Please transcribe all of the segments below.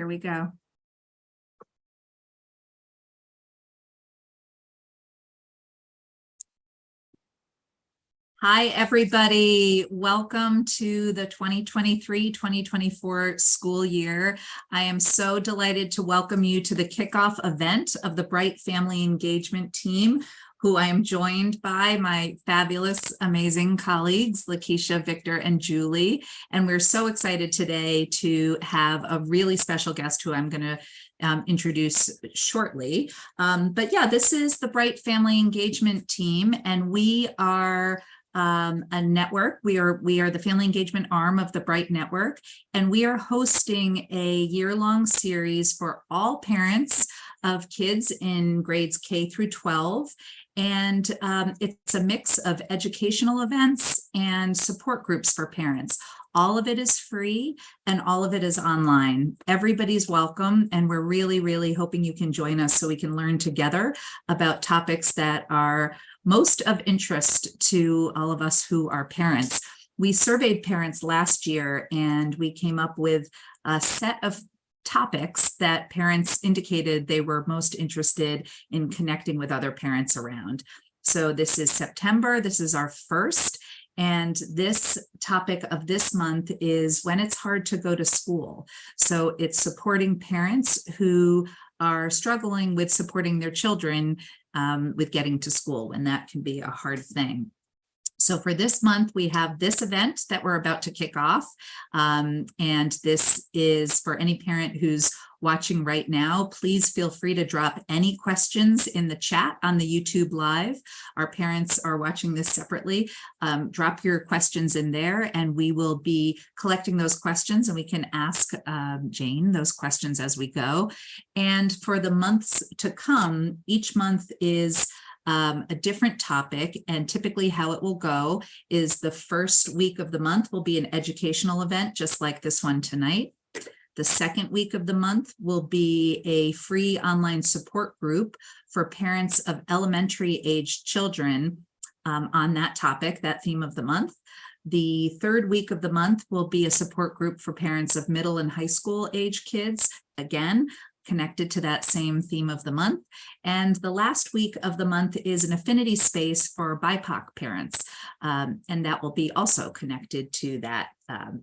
Here we go. Hi, everybody. Welcome to the 2023-2024 school year. I am so delighted to welcome you to the kickoff event of the Bright Family Engagement Team, who I am joined by my fabulous, amazing colleagues, Lakeisha, Victor, and Julie. And we're so excited today to have a really special guest who I'm going to introduce shortly. But yeah, this is the Bright Family Engagement Team, and we are a network. We are the family engagement arm of the Bright Network, and we are hosting a year-long series for all parents of kids in grades K through 12. And it's a mix of educational events and support groups for parents. All of it is free and all of it is online. Everybody's welcome, and we're really, really hoping you can join us so we can learn together about topics that are most of interest to all of us who are parents. We surveyed parents last year and we came up with a set of topics that parents indicated they were most interested in connecting with other parents around. So this is September, this is our first, and this topic of this month is when it's hard to go to school. So it's supporting parents who are struggling with supporting their children with getting to school, and that can be a hard thing. So for this month, we have this event that we're about to kick off. And this is for any parent who's watching right now. Please feel free to drop any questions in the chat on the YouTube Live. Our parents are watching this separately. Drop your questions in there and we will be collecting those questions, and we can ask Jane those questions as we go. And for the months to come, each month is a different topic, and typically how it will go is the first week of the month will be an educational event just like this one tonight. The second week of the month will be a free online support group for parents of elementary age children on that topic, that theme of the month. The third week of the month will be a support group for parents of middle and high school age kids, again, connected to that same theme of the month. And the last week of the month is an affinity space for BIPOC parents. And that will be also connected to that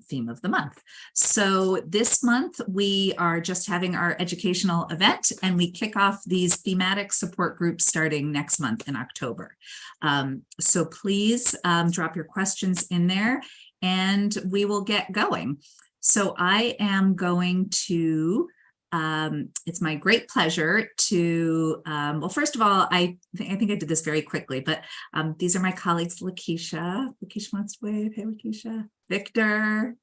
theme of the month. So this month, we are just having our educational event, and we kick off these thematic support groups starting next month in October. So please drop your questions in there and we will get going. So I am going to it's my great pleasure to, well, first of all, I think I did this very quickly, but these are my colleagues, Lakeisha. Lakeisha wants to wave. Hey, Lakeisha. Victor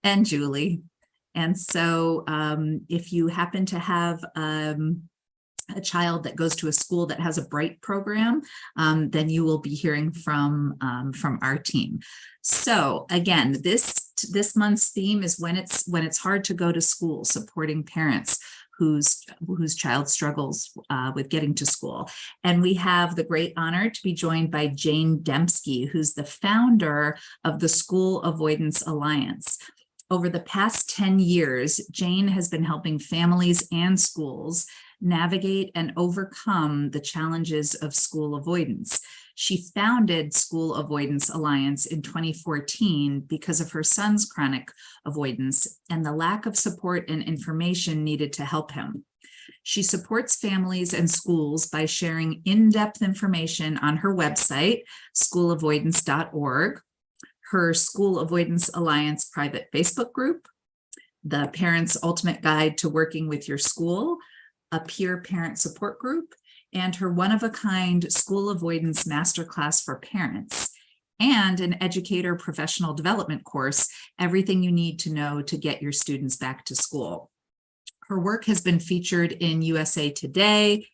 and Julie. And so if you happen to have a child that goes to a school that has a Bright program, then you will be hearing from our team. So again, this month's theme is when it's hard to go to school, supporting parents whose child struggles with getting to school. And we have the great honor to be joined by Jane Dembski, who's the founder of the School Avoidance Alliance. Over the past 10 years, Jane has been helping families and schools navigate and overcome the challenges of school avoidance. She founded School Avoidance Alliance in 2014 because of her son's chronic avoidance and the lack of support and information needed to help him. She supports families and schools by sharing in-depth information on her website, schoolavoidance.org, her School Avoidance Alliance private Facebook group, the Parents' Ultimate Guide to Working with Your School, a peer parent support group, and her one-of-a-kind school avoidance masterclass for parents, and an educator professional development course, everything you need to know to get your students back to school. Her work has been featured in USA Today,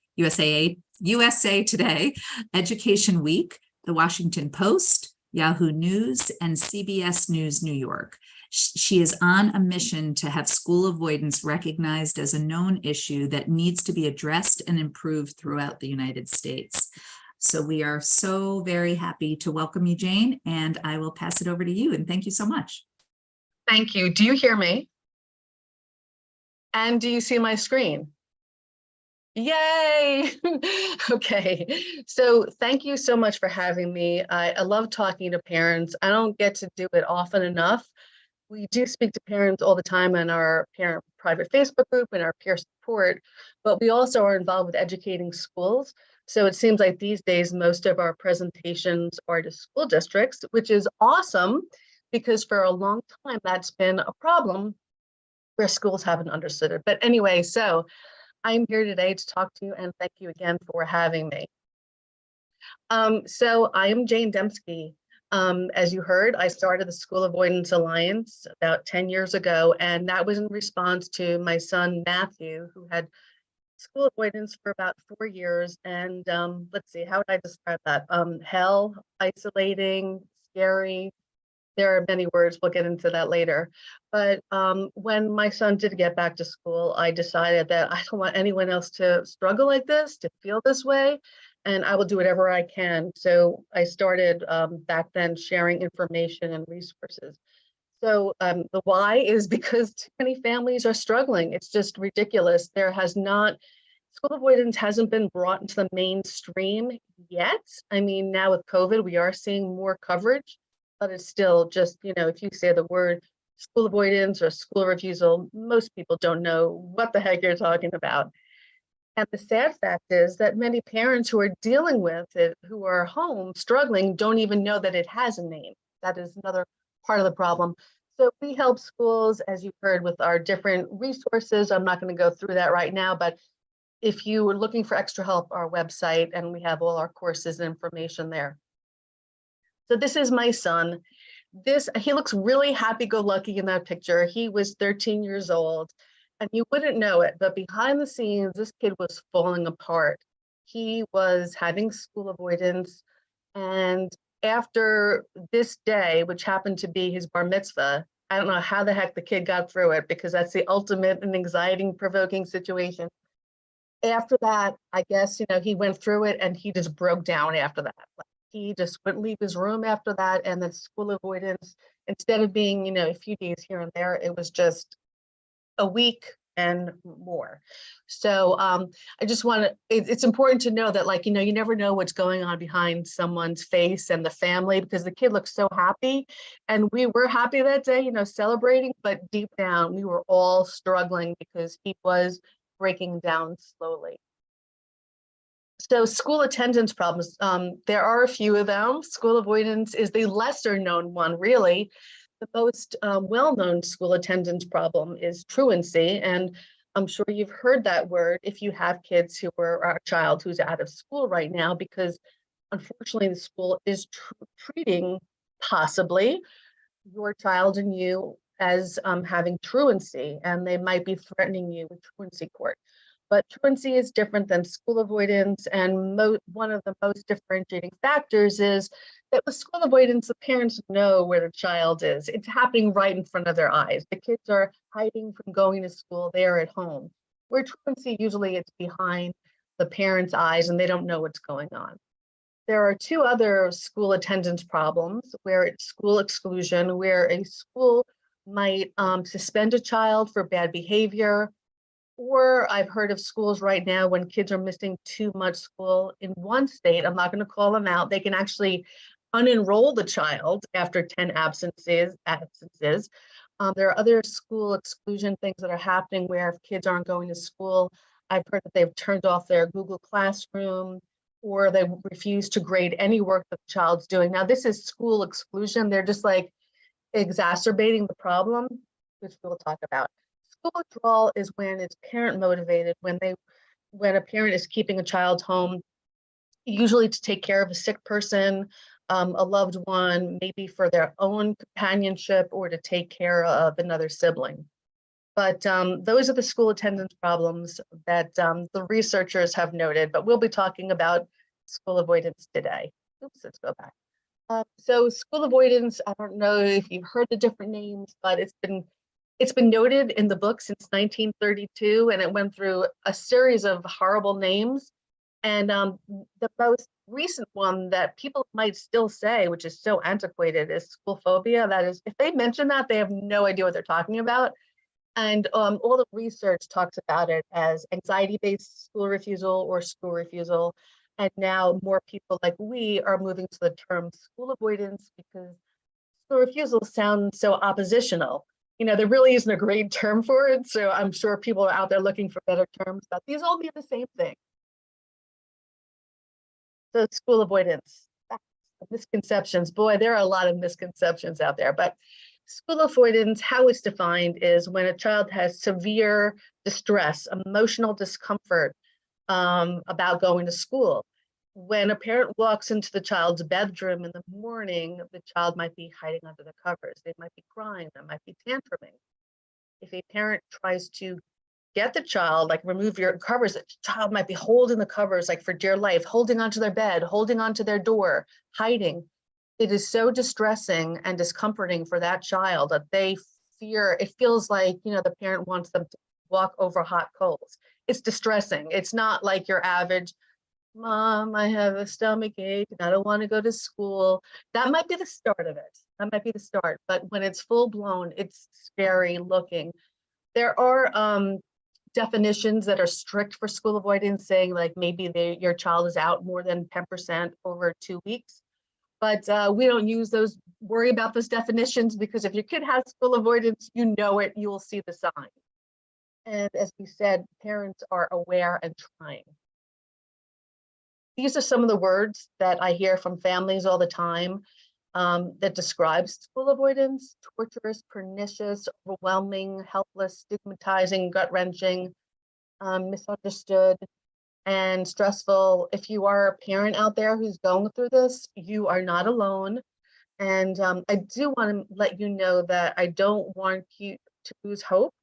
Education Week, The Washington Post, Yahoo News, and CBS News New York. She is on a mission to have school avoidance recognized as a known issue that needs to be addressed and improved throughout the United States. So we are so very happy to welcome you, Jane, and I will pass it over to you. And thank you so much. Thank you. Do you hear me? And do you see my screen? Yay! Okay, so thank you so much for having me. I love talking to parents. I don't get to do it often enough. We do speak to parents all the time in our parent private Facebook group and our peer support, but we also are involved with educating schools. So it seems like these days, most of our presentations are to school districts, which is awesome because for a long time, that's been a problem where schools haven't understood it. But anyway, so I'm here today to talk to you and thank you again for having me. So I am Jane Dembski. As you heard, I started the School Avoidance Alliance about 10 years ago, and that was in response to my son, Matthew, who had school avoidance for about 4 years. And let's see, how would I describe that? Hell, isolating, scary, there are many words, we'll get into that later. But when my son did get back to school, I decided that I don't want anyone else to struggle like this, to feel this way, and I will do whatever I can. So I started back then sharing information and resources. So the why is because too many families are struggling. It's just ridiculous. School avoidance hasn't been brought into the mainstream yet. I mean, now with COVID, we are seeing more coverage, but it's still just, if you say the word school avoidance or school refusal, most people don't know what the heck you're talking about. And the sad fact is that many parents who are dealing with it, who are home struggling, don't even know that it has a name. That is another part of the problem. So we help schools, as you've heard, with our different resources. I'm not going to go through that right now, but if you were looking for extra help, our website, and we have all our courses and information there. So this is my son. He looks really happy-go-lucky in that picture. He was 13 years old, and you wouldn't know it, but behind the scenes, this kid was falling apart. He was having school avoidance, and after this day, which happened to be his bar mitzvah, I don't know how the heck the kid got through it, because that's the ultimate and anxiety-provoking situation. After that, I guess, he went through it and he just broke down after that. Like, he just wouldn't leave his room after that. And then school avoidance, instead of being, a few days here and there, it was just a week and more. So I just want to, it's important to know that, like, you never know what's going on behind someone's face and the family, because the kid looks so happy. And we were happy that day, celebrating, but deep down, we were all struggling because he was breaking down slowly. So school attendance problems, there are a few of them. School avoidance is the lesser known one, really. The most well-known school attendance problem is truancy. And I'm sure you've heard that word if you have kids who are a child who's out of school right now, because unfortunately the school is treating possibly your child and you as having truancy, and they might be threatening you with truancy court. But truancy is different than school avoidance, and one of the most differentiating factors is that with school avoidance, the parents know where the child is. It's happening right in front of their eyes. The kids are hiding from going to school, they are at home. Where truancy, usually it's behind the parents' eyes and they don't know what's going on. There are two other school attendance problems, where it's school exclusion, where a school might suspend a child for bad behavior. Or I've heard of schools right now when kids are missing too much school in one state, I'm not going to call them out, they can actually unenroll the child after 10 absences. There are other school exclusion things that are happening where if kids aren't going to school, I've heard that they've turned off their Google Classroom, or they refuse to grade any work that the child's doing. Now, this is school exclusion. They're just like exacerbating the problem, which we'll talk about. School withdrawal is when it's parent motivated, when a parent is keeping a child home, usually to take care of a sick person, a loved one, maybe for their own companionship or to take care of another sibling. But those are the school attendance problems that the researchers have noted, but we'll be talking about school avoidance today. Oops, let's go back. So school avoidance, I don't know if you've heard the different names, but it's been noted in the book since 1932, and it went through a series of horrible names. And the most recent one that people might still say, which is so antiquated, is school phobia. That is, if they mention that, they have no idea what they're talking about. And all the research talks about it as anxiety-based school refusal or school refusal. And now more people like we are moving to the term school avoidance because school refusal sounds so oppositional. There really isn't a great term for it. So I'm sure people are out there looking for better terms, but these all mean the same thing. So school avoidance, misconceptions. Boy, there are a lot of misconceptions out there, but school avoidance, how it's defined is when a child has severe distress, emotional discomfort about going to school. When a parent walks into the child's bedroom in the morning, the child might be hiding under the covers. They might be crying, they might be tantruming. If a parent tries to get the child, like remove your covers, the child might be holding the covers like for dear life, holding onto their bed, holding onto their door, hiding. It is so distressing and discomforting for that child that they fear, it feels like, the parent wants them to walk over hot coals. It's distressing. It's not like your average, Mom, I have a stomach ache and I don't want to go to school. That might be the start of it. That might be the start. But when it's full blown, it's scary looking. There are definitions that are strict for school avoidance, saying like maybe your child is out more than 10% over 2 weeks. But we don't use those, worry about those definitions, because if your kid has school avoidance, you know it, you will see the sign. And as we said, parents are aware and trying. These are some of the words that I hear from families all the time that describe school avoidance: torturous, pernicious, overwhelming, helpless, stigmatizing, gut-wrenching, misunderstood, and stressful. If you are a parent out there who's going through this, you are not alone. And I do want to let you know that I don't want you to lose hope,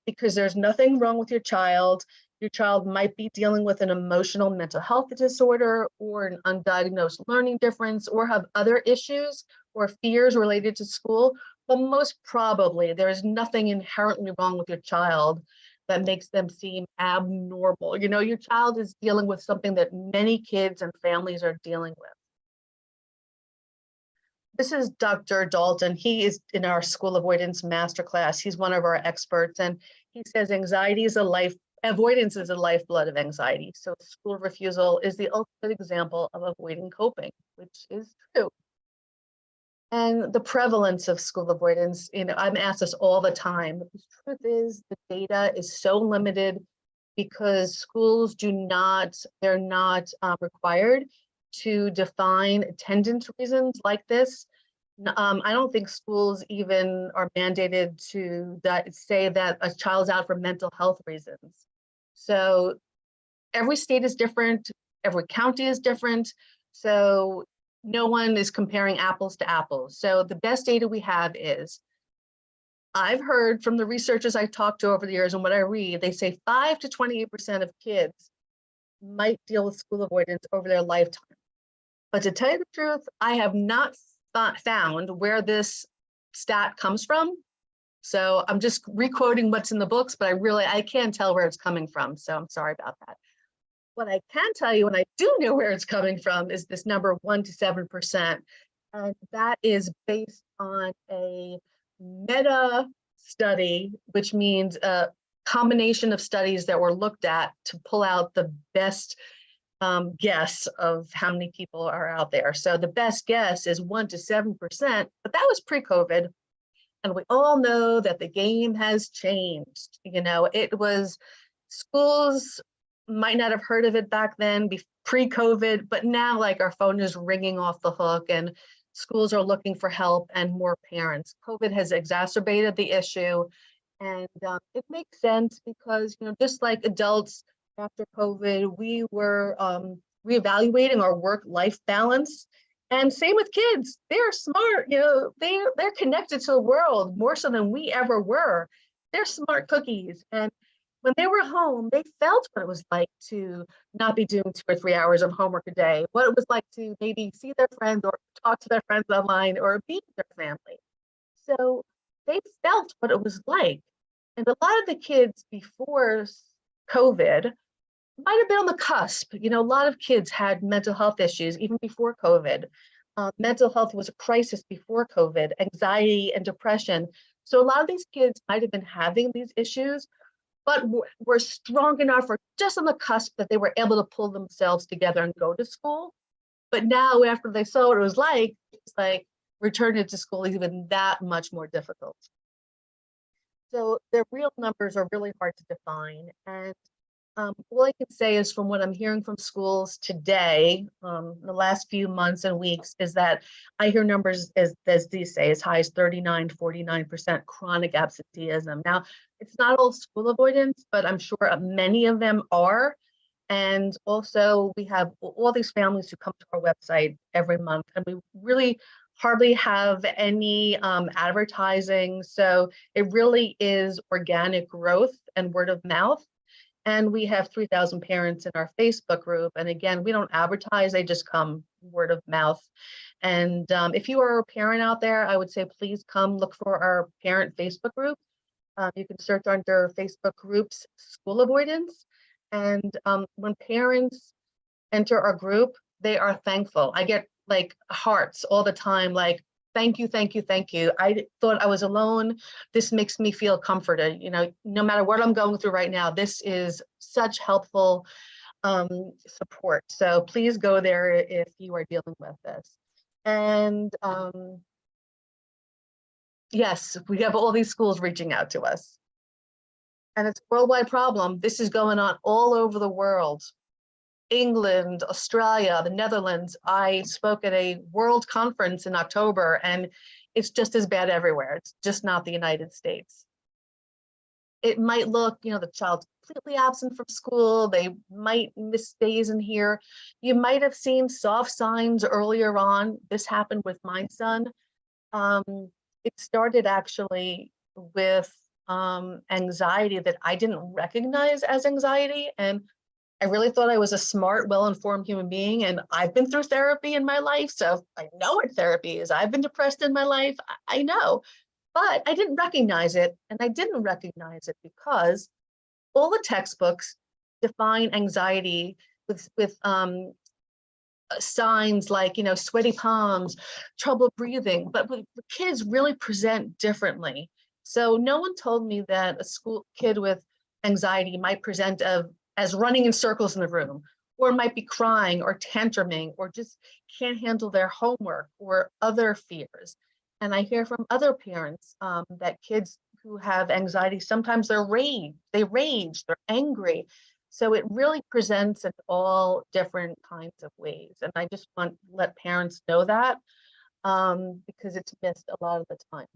because there's nothing wrong with your child. Your child might be dealing with an emotional mental health disorder or an undiagnosed learning difference, or have other issues or fears related to school. But most probably there is nothing inherently wrong with your child that makes them seem abnormal. Your child is dealing with something that many kids and families are dealing with. This is Dr. Dalton. He is in our school avoidance masterclass. He's one of our experts, and he says avoidance is a lifeblood of anxiety. So school refusal is the ultimate example of avoiding coping, which is true. And the prevalence of school avoidance, I'm asked this all the time. The truth is the data is so limited because schools they're not required to define attendance reasons like this. I don't think schools even are mandated to say that a child's out for mental health reasons. So every state is different, every county is different. So no one is comparing apples to apples. So the best data we have is, I've heard from the researchers I've talked to over the years and what I read, they say 5 to 28% of kids might deal with school avoidance over their lifetime. But to tell you the truth, I have not found where this stat comes from. So I'm just requoting what's in the books, but I can't tell where it's coming from. So I'm sorry about that. What I can tell you, and I do know where it's coming from, is this number 1 to 7%. And that is based on a meta study, which means a combination of studies that were looked at to pull out the best guess of how many people are out there. So the best guess is 1 to 7%, but that was pre-COVID. And we all know that the game has changed. Schools might not have heard of it back then, pre-COVID, but now like our phone is ringing off the hook and schools are looking for help and more parents. COVID has exacerbated the issue, and it makes sense because, just like adults after COVID, we were reevaluating our work-life balance. And same with kids. They're smart, they're connected to the world more so than we ever were. They're smart cookies. And when they were home, they felt what it was like to not be doing 2 or 3 hours of homework a day, what it was like to maybe see their friends or talk to their friends online or be with their family. So they felt what it was like. And a lot of the kids before COVID might have been on the cusp. A lot of kids had mental health issues even before COVID. Mental health was a crisis before COVID, anxiety and depression. So a lot of these kids might have been having these issues, but were strong enough or just on the cusp that they were able to pull themselves together and go to school. But now after they saw what it was like, it's like returning to school is even that much more difficult. So the real numbers are really hard to define. And all I can say is from what I'm hearing from schools today, the last few months and weeks, is that I hear numbers as these say, as high as 39, 49% chronic absenteeism. Now, it's not all school avoidance, but I'm sure many of them are. And also we have all these families who come to our website every month, and we really hardly have any advertising. So it really is organic growth and word of mouth. And we have 3,000 parents in our Facebook group. And again, we don't advertise, they just come word of mouth. And if you are a parent out there, I would say please come look for our parent Facebook group. You can search under Facebook groups, school avoidance. And when parents enter our group, they are thankful. I get like hearts all the time, like, thank you, thank you, thank you. I thought I was alone. This makes me feel comforted. You know, no matter what I'm going through right now, this is such helpful support. So please go there if you are dealing with this. And yes, we have all these schools reaching out to us. And it's a worldwide problem. This is going on all over the world. England, Australia, the Netherlands. I spoke at a world conference in October, and it's just as bad everywhere. It's just not the United States. It might look, you know, the child's completely absent from school. They might miss days in here. You might have seen soft signs earlier on. This happened with my son. It started actually with anxiety that I didn't recognize as anxiety. And I really thought I was a smart, well-informed human being, and I've been through therapy in my life, so I know what therapy is. I've been depressed in my life, I know, but I didn't recognize it, and I didn't recognize it because all the textbooks define anxiety with signs like, you know, sweaty palms, trouble breathing, but kids really present differently. So no one told me that a school kid with anxiety might present as running in circles in the room, or might be crying or tantruming, or just can't handle their homework or other fears. And I hear from other parents that kids who have anxiety, sometimes they rage, they're angry. So it really presents in all different kinds of ways. And I just want to let parents know that because it's missed a lot of the time.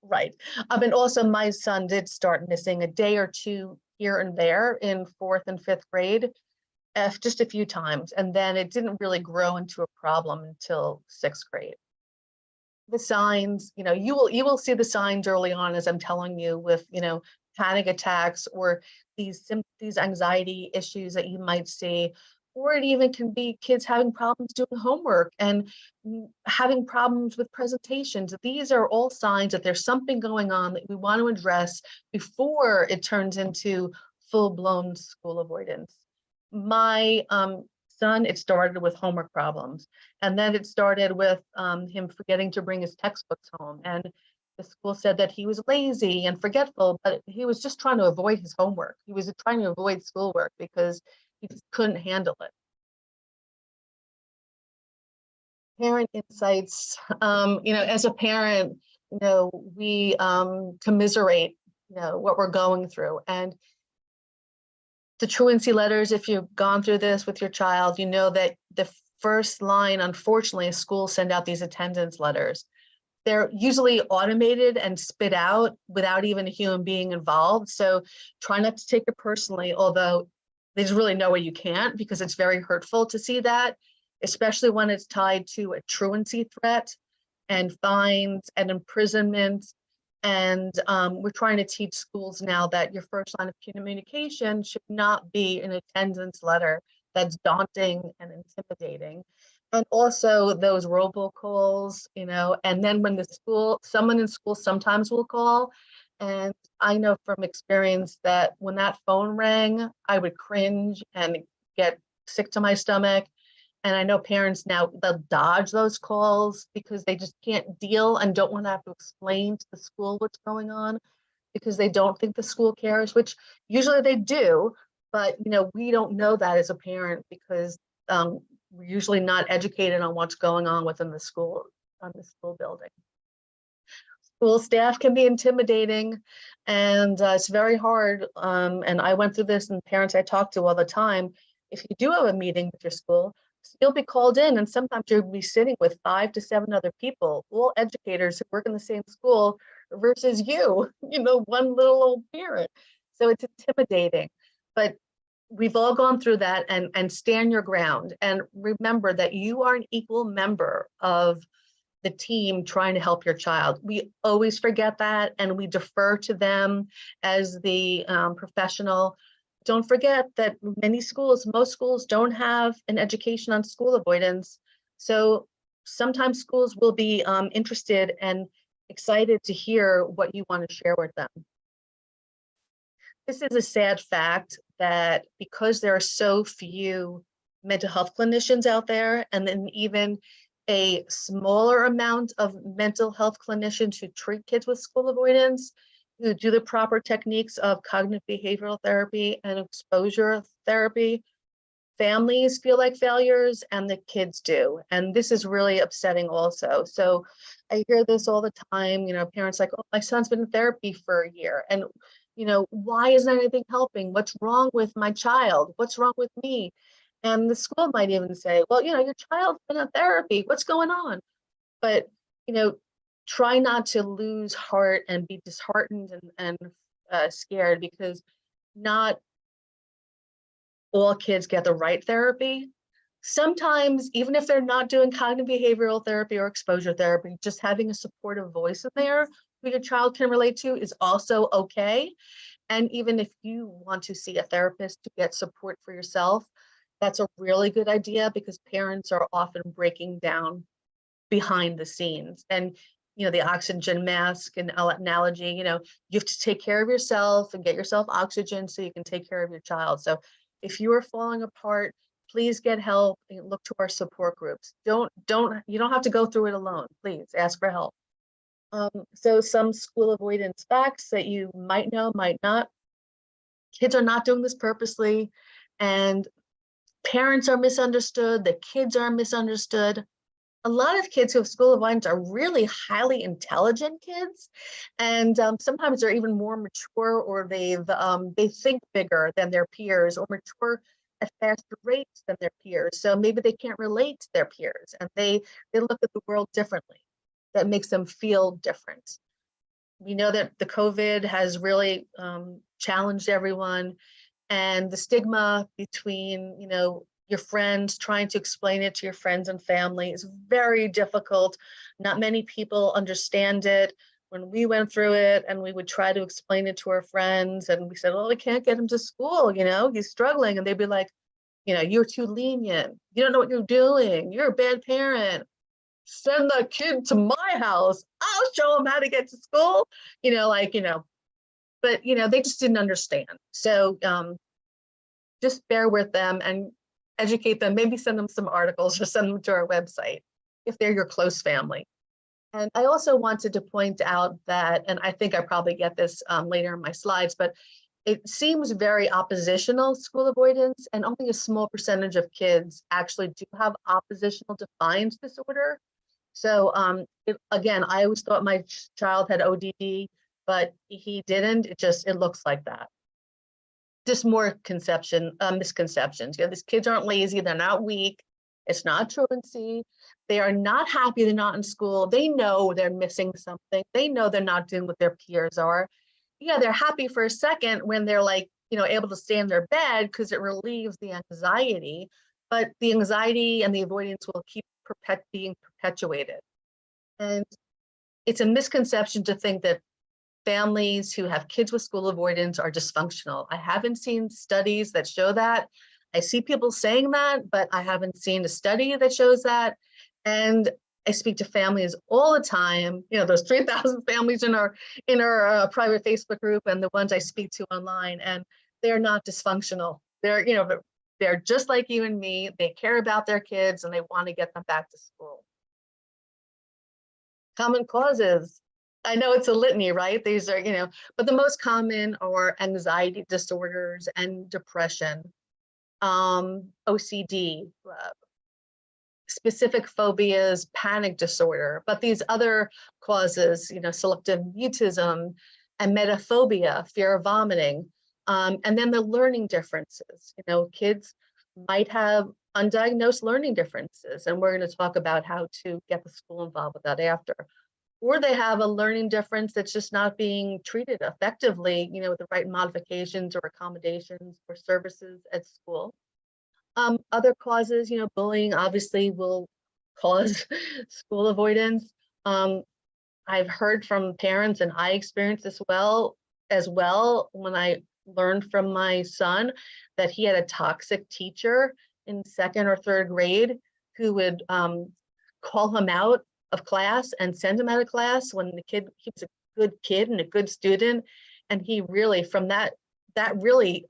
Right. And also my son did start missing a day or two here and there in 4th and 5th grade, just a few times. And then it didn't really grow into a problem until 6th grade. The signs, you know, you will see the signs early on, as I'm telling you, with, you know, panic attacks or these anxiety issues that you might see, or it even can be kids having problems doing homework and having problems with presentations. These are all signs that there's something going on that we want to address before it turns into full-blown school avoidance. My son, it started with homework problems, and then it started with him forgetting to bring his textbooks home, and the school said that he was lazy and forgetful, but he was just trying to avoid his homework. He was trying to avoid schoolwork because he just couldn't handle it. Parent insights, you know, as a parent, you know, we commiserate, you know, what we're going through. And the truancy letters, if you've gone through this with your child, you know that the first line, unfortunately, schools send out these attendance letters. They're usually automated and spit out without even a human being involved. So try not to take it personally, although there's really no way you can't, because it's very hurtful to see that, especially when it's tied to a truancy threat and fines and imprisonment. And we're trying to teach schools now that your first line of communication should not be an attendance letter that's daunting and intimidating. And also those robocalls, you know, and then when someone in school sometimes will call. And I know from experience that when that phone rang, I would cringe and get sick to my stomach. And I know parents now, they'll dodge those calls because they just can't deal and don't want to have to explain to the school what's going on because they don't think the school cares, which usually they do. But we don't know that as a parent because we're usually not educated on what's going on within the school, on the school building. School staff can be intimidating, and it's very hard. And I went through this, and parents I talk to all the time, if you do have a meeting with your school, you'll be called in, and sometimes you'll be sitting with 5 to 7 other people, all educators who work in the same school versus you, one little old parent. So it's intimidating, but we've all gone through that, and stand your ground. And remember that you are an equal member of the team trying to help your child. We always forget that, and we defer to them as the professional. Don't forget that most schools don't have an education on school avoidance. So sometimes schools will be interested and excited to hear what you want to share with them. This is a sad fact that because there are so few mental health clinicians out there, and then even a smaller amount of mental health clinicians who treat kids with school avoidance, who do the proper techniques of cognitive behavioral therapy and exposure therapy, families feel like failures and the kids do. And this is really upsetting also. So I hear this all the time, parents like, oh, my son's been in therapy for a year. And, why isn't anything helping? What's wrong with my child? What's wrong with me? And the school might even say, well, your child's been in therapy. What's going on? But, try not to lose heart and be disheartened and scared, because not all kids get the right therapy. Sometimes, even if they're not doing cognitive behavioral therapy or exposure therapy, just having a supportive voice in there who your child can relate to is also okay. And even if you want to see a therapist to get support for yourself, that's a really good idea, because parents are often breaking down behind the scenes. And the oxygen mask and analogy, you have to take care of yourself and get yourself oxygen so you can take care of your child. So if you are falling apart, please get help and look to our support groups. You don't have to go through it alone. Please ask for help. So some school avoidance facts that you might know, might not. Kids are not doing this purposely, and parents are misunderstood, the kids are misunderstood. A lot of kids who have school avoidance are really highly intelligent kids, and sometimes they're even more mature, or they think bigger than their peers, or mature at faster rates than their peers. So maybe they can't relate to their peers, and they look at the world differently. That makes them feel different. We know that the COVID has really challenged everyone, and the stigma between, your friends, trying to explain it to your friends and family is very difficult. Not many people understand it. When we went through it and we would try to explain it to our friends, and we said, well, we can't get him to school, he's struggling. And they'd be like, you're too lenient. You don't know what you're doing. You're a bad parent. Send the kid to my house. I'll show him how to get to school. But they just didn't understand. So just bear with them and educate them, maybe send them some articles or send them to our website if they're your close family. And I also wanted to point out that, and I think I probably get this later in my slides, but it seems very oppositional, school avoidance, and only a small percentage of kids actually do have oppositional defiance disorder. So again, I always thought my child had ODD, but he didn't. It looks like that. Just more misconceptions. These kids aren't lazy. They're not weak. It's not truancy. They are not happy they're not in school. They know they're missing something. They know they're not doing what their peers are. Yeah, they're happy for a second when they're able to stay in their bed because it relieves the anxiety, but the anxiety and the avoidance will keep being perpetuated. And it's a misconception to think that families who have kids with school avoidance are dysfunctional. I haven't seen studies that show that. I see people saying that, but I haven't seen a study that shows that. And I speak to families all the time. There's 3,000 families in our private Facebook group, and the ones I speak to online, and they're not dysfunctional. They're They're just like you and me. They care about their kids and they want to get them back to school. Common causes. I know it's a litany, right? These are, but the most common are anxiety disorders and depression, OCD, specific phobias, panic disorder, but these other causes, selective mutism, emetophobia, fear of vomiting, and then the learning differences. Kids might have undiagnosed learning differences, and we're going to talk about how to get the school involved with that after. Or they have a learning difference that's just not being treated effectively, with the right modifications or accommodations or services at school. Other causes, bullying obviously will cause school avoidance. I've heard from parents, and I experienced this as well when I learned from my son that he had a toxic teacher in 2nd or 3rd grade who would call him out of class and send him out of class when he was a good kid and a good student. And he really, from that really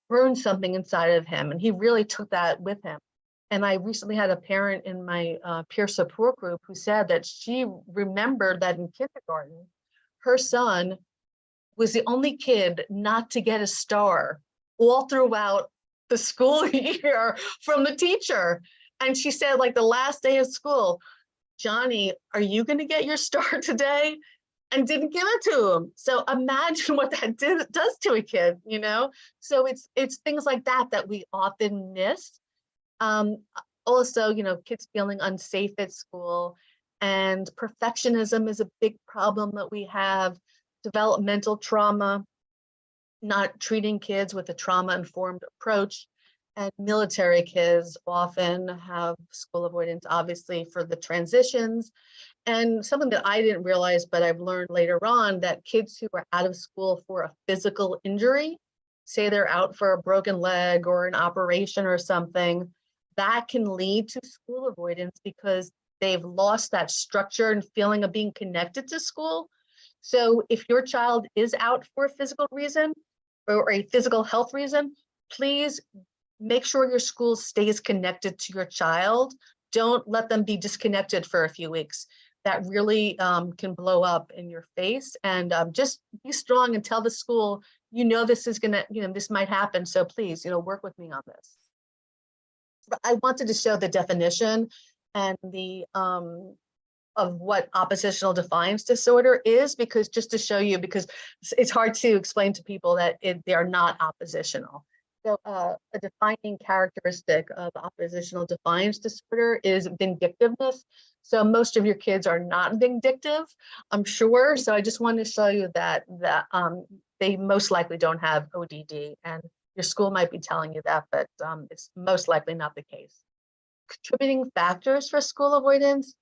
burned something inside of him, and he really took that with him. And I recently had a parent in my peer support group who said that she remembered that in kindergarten, her son was the only kid not to get a star all throughout the school year from the teacher. And she said, like, the last day of school, Johnny, are you going to get your star today? And didn't give it to him. So imagine what that does to a kid, So it's things like that we often miss. Also, kids feeling unsafe at school, and perfectionism is a big problem that we have. Developmental trauma, not treating kids with a trauma-informed approach. And military kids often have school avoidance, obviously, for the transitions. And something that I didn't realize, but I've learned later on, that kids who are out of school for a physical injury, say they're out for a broken leg or an operation or something, that can lead to school avoidance because they've lost that structure and feeling of being connected to school. So if your child is out for a physical reason or a physical health reason, please make sure your school stays connected to your child. Don't let them be disconnected for a few weeks. That really can blow up in your face. And just be strong and tell the school, this is gonna, this might happen. So please, work with me on this. But I wanted to show the definition and the of what oppositional defiance disorder is, because just to show you, because it's hard to explain to people that they are not oppositional. So a defining characteristic of oppositional defiance disorder is vindictiveness. So most of your kids are not vindictive, I'm sure. So I just wanted to show you that they most likely don't have ODD, and your school might be telling you that, but it's most likely not the case. Contributing factors for school avoidance,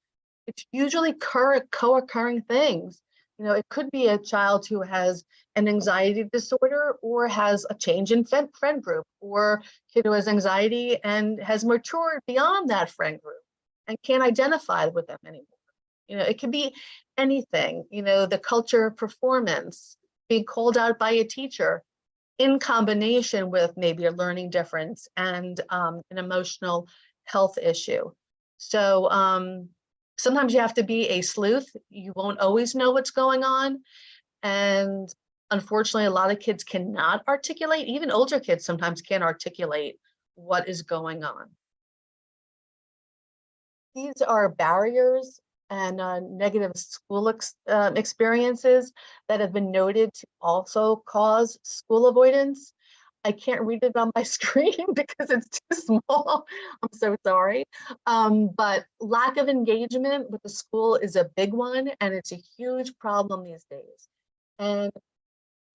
it's usually co-occurring things. It could be a child who has an anxiety disorder or has a change in friend group, or kid who has anxiety and has matured beyond that friend group and can't identify with them anymore. It could be anything, the culture of performance, being called out by a teacher in combination with maybe a learning difference and an emotional health issue. So sometimes you have to be a sleuth. You won't always know what's going on. And unfortunately, a lot of kids cannot articulate. Even older kids sometimes can't articulate what is going on. These are barriers and negative school experiences that have been noted to also cause school avoidance. I can't read it on my screen because it's too small. I'm so sorry. But lack of engagement with the school is a big one, and it's a huge problem these days. And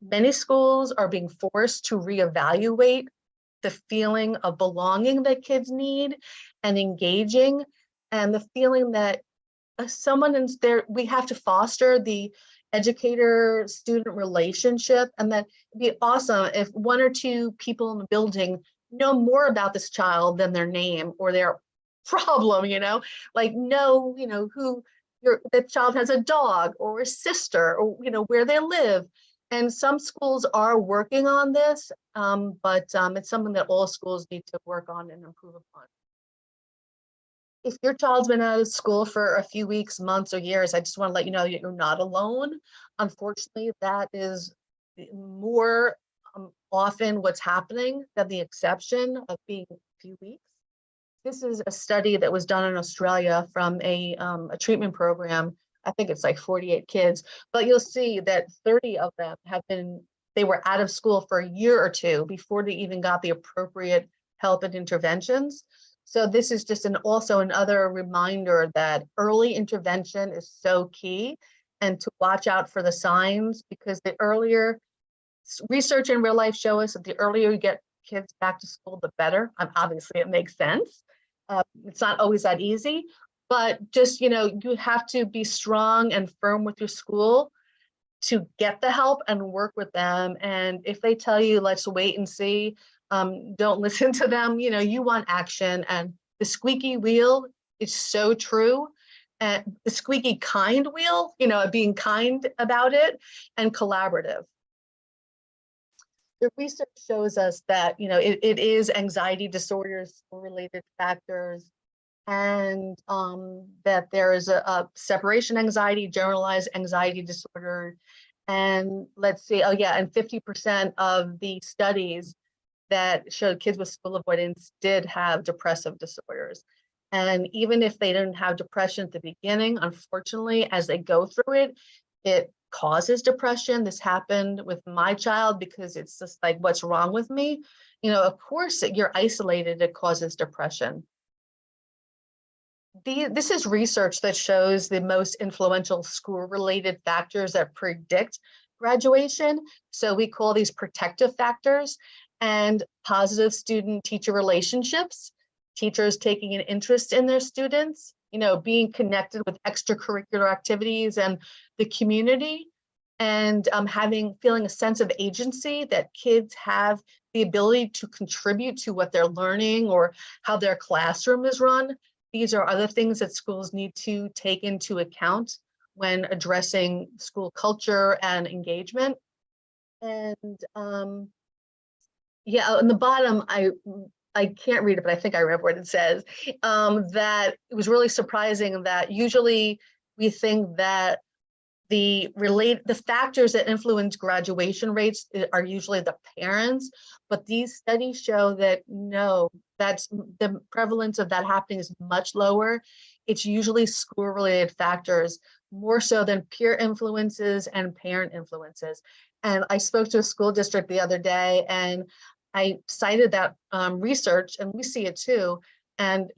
many schools are being forced to reevaluate the feeling of belonging that kids need and engaging, and the feeling that someone is there. We have to foster the educator-student relationship, and that it'd be awesome if one or two people in the building know more about this child than their name or their problem, like know, who the child has a dog or a sister, or, where they live. And some schools are working on this, but it's something that all schools need to work on and improve upon. If your child's been out of school for a few weeks, months, or years, I just want to let you know that you're not alone. Unfortunately, that is more often what's happening than the exception of being a few weeks. This is a study that was done in Australia from a treatment program. I think it's like 48 kids, but you'll see that 30 of them they were out of school for a year or two before they even got the appropriate help and interventions. So this is just also another reminder that early intervention is so key, and to watch out for the signs, because the earlier research in real life show us that the earlier you get kids back to school, the better. Obviously, it makes sense. It's not always that easy, but just, you have to be strong and firm with your school to get the help and work with them. And if they tell you, let's wait and see, don't listen to them. You want action, and the squeaky wheel is so true. And the squeaky kind wheel, being kind about it and collaborative. The research shows us that, it is anxiety disorders, related factors, and that there is a separation anxiety, generalized anxiety disorder. And let's see, oh yeah, and 50% of the studies that showed kids with school avoidance did have depressive disorders. And even if they didn't have depression at the beginning, unfortunately, as they go through it, it causes depression. This happened with my child because it's just like, what's wrong with me? Of course, you're isolated, it causes depression. This is research that shows the most influential school-related factors that predict graduation. So we call these protective factors, and positive student-teacher relationships, teachers taking an interest in their students, being connected with extracurricular activities and the community, and feeling a sense of agency, that kids have the ability to contribute to what they're learning or how their classroom is run. These are other things that schools need to take into account when addressing school culture and engagement. And yeah, on the bottom, I can't read it, but I think I remember what it says, that it was really surprising that usually we think that the factors that influence graduation rates are usually the parents, but these studies show that no, that's the prevalence of that happening is much lower. It's usually school-related factors, more so than peer influences and parent influences. And I spoke to a school district the other day, and I cited that research, and we see it too. And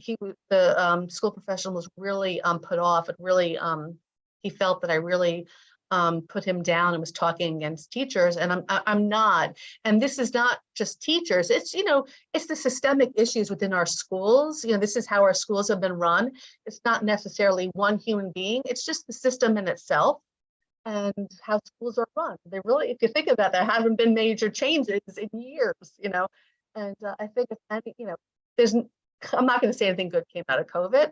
the school professional was really put off, and really he felt that I really put him down and was talking against teachers, and I'm not. And this is not just teachers. It's it's the systemic issues within our schools. This is how our schools have been run. It's not necessarily one human being. It's just the system in itself and how schools are run. They really, if you think about that, there haven't been major changes in years. And I think if any, I'm not going to say anything good came out of COVID,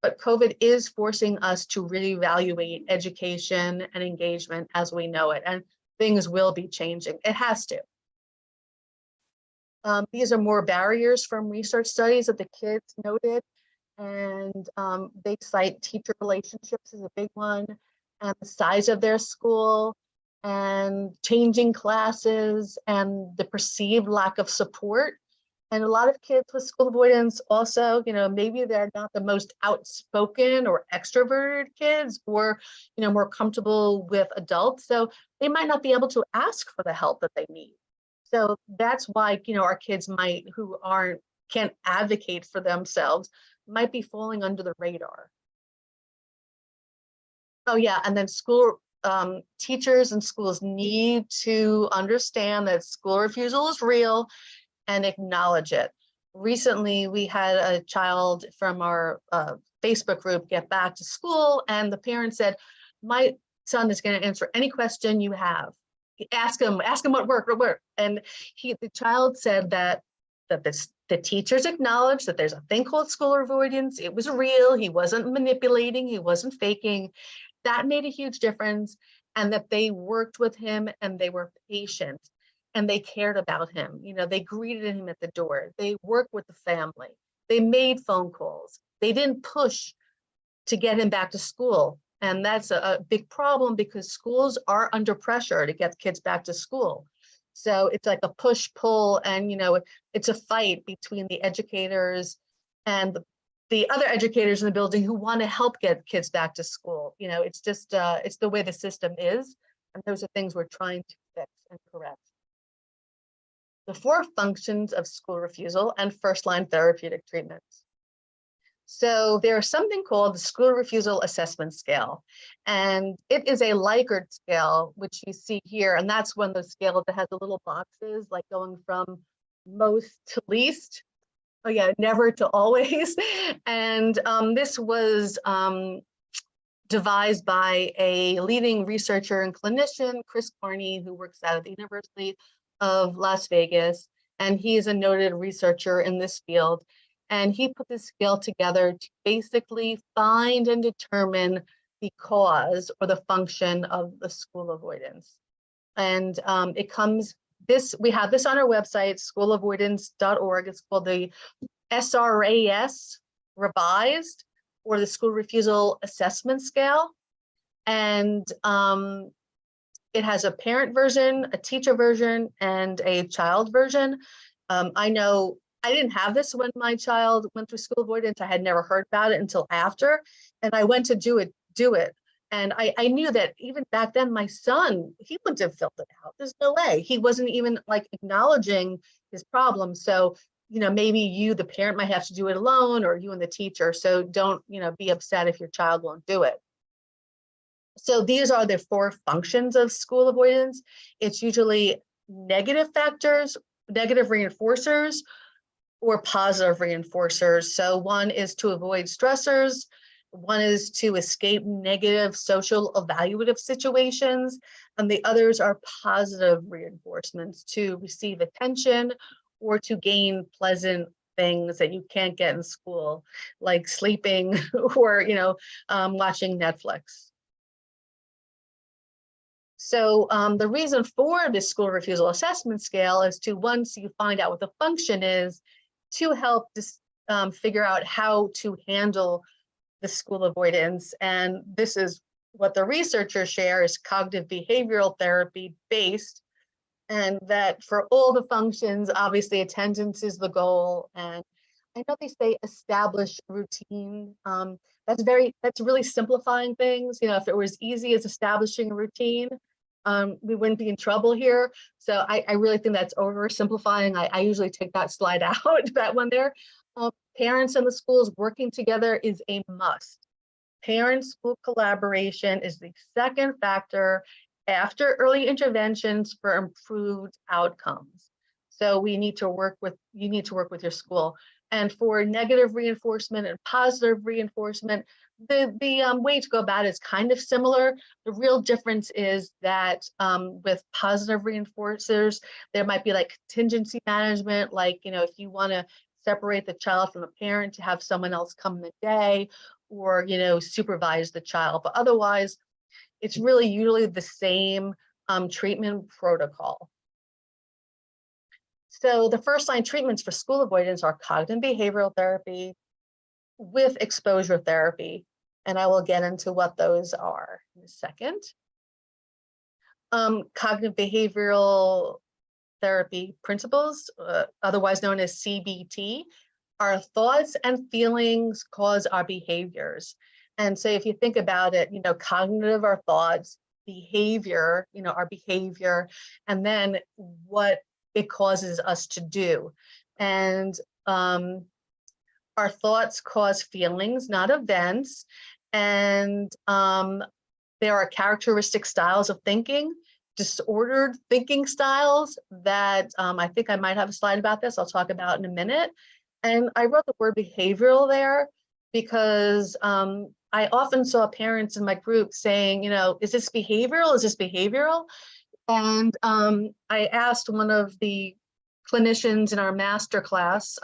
but COVID is forcing us to really evaluate education and engagement as we know it, and things will be changing. It has to. These are more barriers from research studies that the kids noted, and they cite teacher relationships as a big one, and the size of their school, and changing classes, and the perceived lack of support. And a lot of kids with school avoidance also, maybe they're not the most outspoken or extroverted kids, or, more comfortable with adults. So they might not be able to ask for the help that they need. So that's why, our kids who can't advocate for themselves, might be falling under the radar. Oh yeah, and then school teachers and schools need to understand that school refusal is real and acknowledge it. Recently, we had a child from our Facebook group get back to school, and the parent said, my son is going to answer any question you have. Ask him what work. And the child said that the teachers acknowledged that there's a thing called school avoidance. It was real. He wasn't manipulating. He wasn't faking. That made a huge difference. and that they worked with him and they were patient and they cared about him. You know, they greeted him at the door. They worked with the family. They made phone calls. They didn't push to get him back to school. And that's a big problem because schools are under pressure to get kids back to school. So it's like a push pull, and it's a fight between the educators and the other educators in the building who want to help get kids back to school. It's just it's the way the system is, and those are things we're trying to fix and correct. The 4 functions of school refusal and first-line therapeutic treatments. So there's something called the school refusal assessment scale, and it is a Likert scale, which you see here, and that's one of those scales that has the little boxes, like going from most to least. Oh yeah, never to always. And this was devised by a leading researcher and clinician, Chris Carney, who works out of the University of Las Vegas, and he is a noted researcher in this field. And he put this scale together to basically find and determine the cause or the function of the school avoidance. And we have this on our website, schoolavoidance.org. It's called the SRAS revised, or the school refusal assessment scale. And it has a parent version, a teacher version, and a child version. I know I didn't have this when my child went through school avoidance. I had never heard about it until after, and I went to do it. And I knew that even back then, my son, he wouldn't have filled it out. There's no way. He wasn't even like acknowledging his problem. So, maybe you, the parent, might have to do it alone, or you and the teacher. So don't, be upset if your child won't do it. So these are the 4 functions of school avoidance. It's usually negative factors, negative reinforcers, or positive reinforcers. So one is to avoid stressors, one is to escape negative social evaluative situations, and the others are positive reinforcements to receive attention or to gain pleasant things that you can't get in school, like sleeping or watching Netflix. So the reason for this school refusal assessment scale is to, once you find out what the function is, to help figure out how to handle the school avoidance. And this is what the researchers share is cognitive behavioral therapy based, and that for all the functions, obviously attendance is the goal. And I know they say establish routine. That's really simplifying things. If it was easy as establishing a routine, we wouldn't be in trouble here. So I really think that's oversimplifying. I usually take that slide out, that one there. Parents and the schools working together is a must. Parent-school collaboration is the second factor after early interventions for improved outcomes. So you need to work with your school. And for negative reinforcement and positive reinforcement, the way to go about it is kind of similar. The real difference is that with positive reinforcers, there might be like contingency management, like, if you want to separate the child from the parent, to have someone else come in the day, or, supervise the child. But otherwise, it's really usually the same treatment protocol. So the first-line treatments for school avoidance are cognitive behavioral therapy with exposure therapy. And I will get into what those are in a second. Cognitive behavioral therapy principles, otherwise known as CBT, our thoughts and feelings cause our behaviors. And so if you think about it, cognitive are thoughts, behavior, our behavior, and then what it causes us to do. And our thoughts cause feelings, not events. And there are characteristic styles of thinking, disordered thinking styles that I think I might have a slide about this, I'll talk about in a minute. And I wrote the word behavioral there because I often saw parents in my group saying, is this behavioral? Is this behavioral? And I asked one of the clinicians in our master class,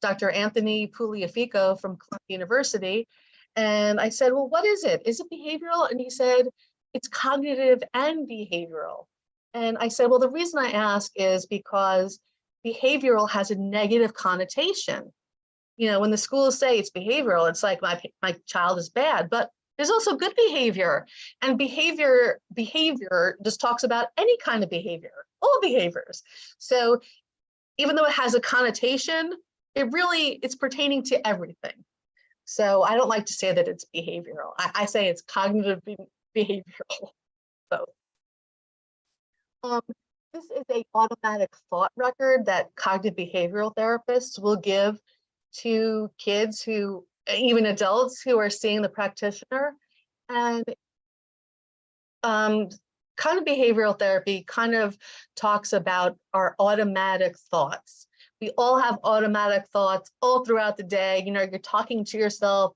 Dr. Anthony Pugliafico from Columbia University, and I said, well, what is it? Is it behavioral? And he said, it's cognitive and behavioral. And I said, well, the reason I ask is because behavioral has a negative connotation. You know, when the schools say it's behavioral, it's like my child is bad, but there's also good behavior. And behavior just talks about any kind of behavior, all behaviors. So even though it has a connotation, it's pertaining to everything. So I don't like to say that it's behavioral. I say it's cognitive behavioral, both. This is a automatic thought record that cognitive behavioral therapists will give to kids who, even adults who are seeing the practitioner. And cognitive behavioral therapy kind of talks about our automatic thoughts. We all have automatic thoughts all throughout the day. You know, you're talking to yourself,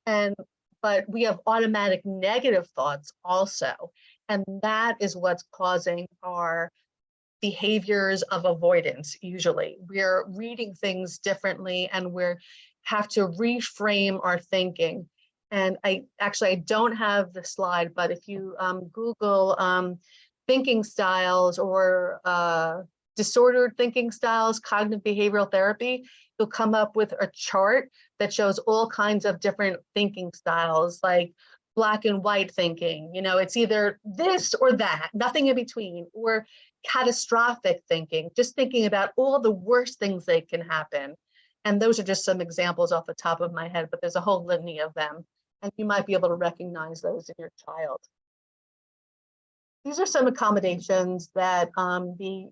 but we have automatic negative thoughts also. And that is what's causing our behaviors of avoidance. Usually we're reading things differently, and we have to reframe our thinking. And I don't have the slide, but if you Google thinking styles or disordered thinking styles, cognitive behavioral therapy, you'll come up with a chart that shows all kinds of different thinking styles, like black and white thinking. You know, it's either this or that, nothing in between, or catastrophic thinking, just thinking about all the worst things that can happen. And those are just some examples off the top of my head, but there's a whole litany of them. And you might be able to recognize those in your child. These are some accommodations that the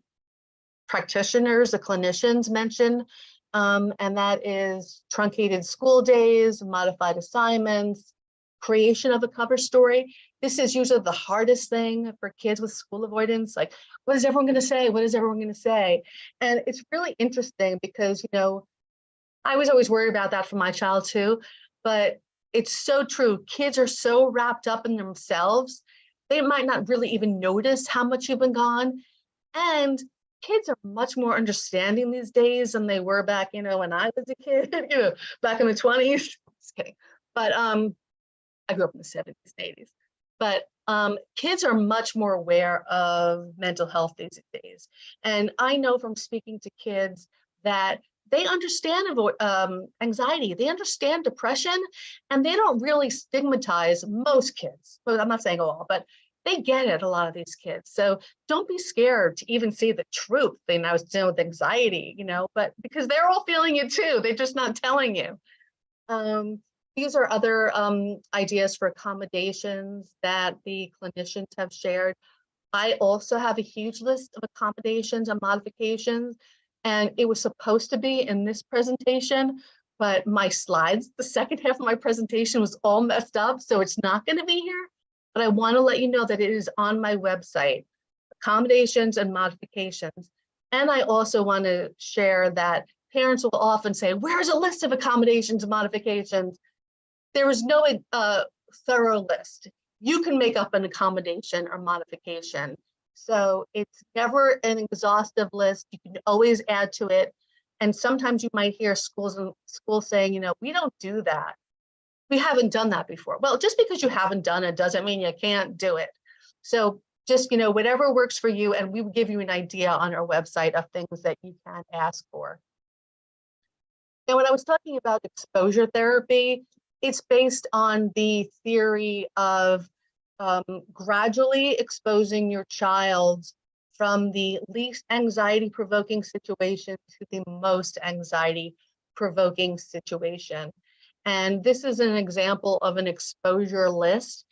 practitioners, the clinicians mention, and that is truncated school days, modified assignments, creation of a cover story. This is usually the hardest thing for kids with school avoidance. Like, what is everyone going to say? What is everyone going to say? And it's really interesting because, you know, I was always worried about that for my child too, but it's so true. Kids are so wrapped up in themselves, they might not really even notice how much you've been gone. And kids are much more understanding these days than they were back, you know, when I was a kid, you know, back in the 20s. Just kidding. But I grew up in the 70s and 80s. But kids are much more aware of mental health these days. And I know from speaking to kids that they understand anxiety, they understand depression, and they don't really stigmatize most kids. But I'm not saying all, but they get it, a lot of these kids. So don't be scared to even say the truth. And I was dealing with anxiety, you know, but because they're all feeling it too, they're just not telling you. These are other ideas for accommodations that the clinicians have shared. I also have a huge list of accommodations and modifications, and it was supposed to be in this presentation, but my slides, the second half of my presentation was all messed up, so it's not going to be here. But I want to let you know that it is on my website, accommodations and modifications. And I also want to share that parents will often say, where's a list of accommodations and modifications? There is no thorough list. You can make up an accommodation or modification. So it's never an exhaustive list. You can always add to it. And sometimes you might hear schools saying, you know, we don't do that. We haven't done that before. Well, just because you haven't done it doesn't mean you can't do it. So just, you know, whatever works for you, and we will give you an idea on our website of things that you can ask for. Now, when I was talking about exposure therapy, it's based on the theory of gradually exposing your child from the least anxiety provoking situation to the most anxiety provoking situation. And this is an example of an exposure list.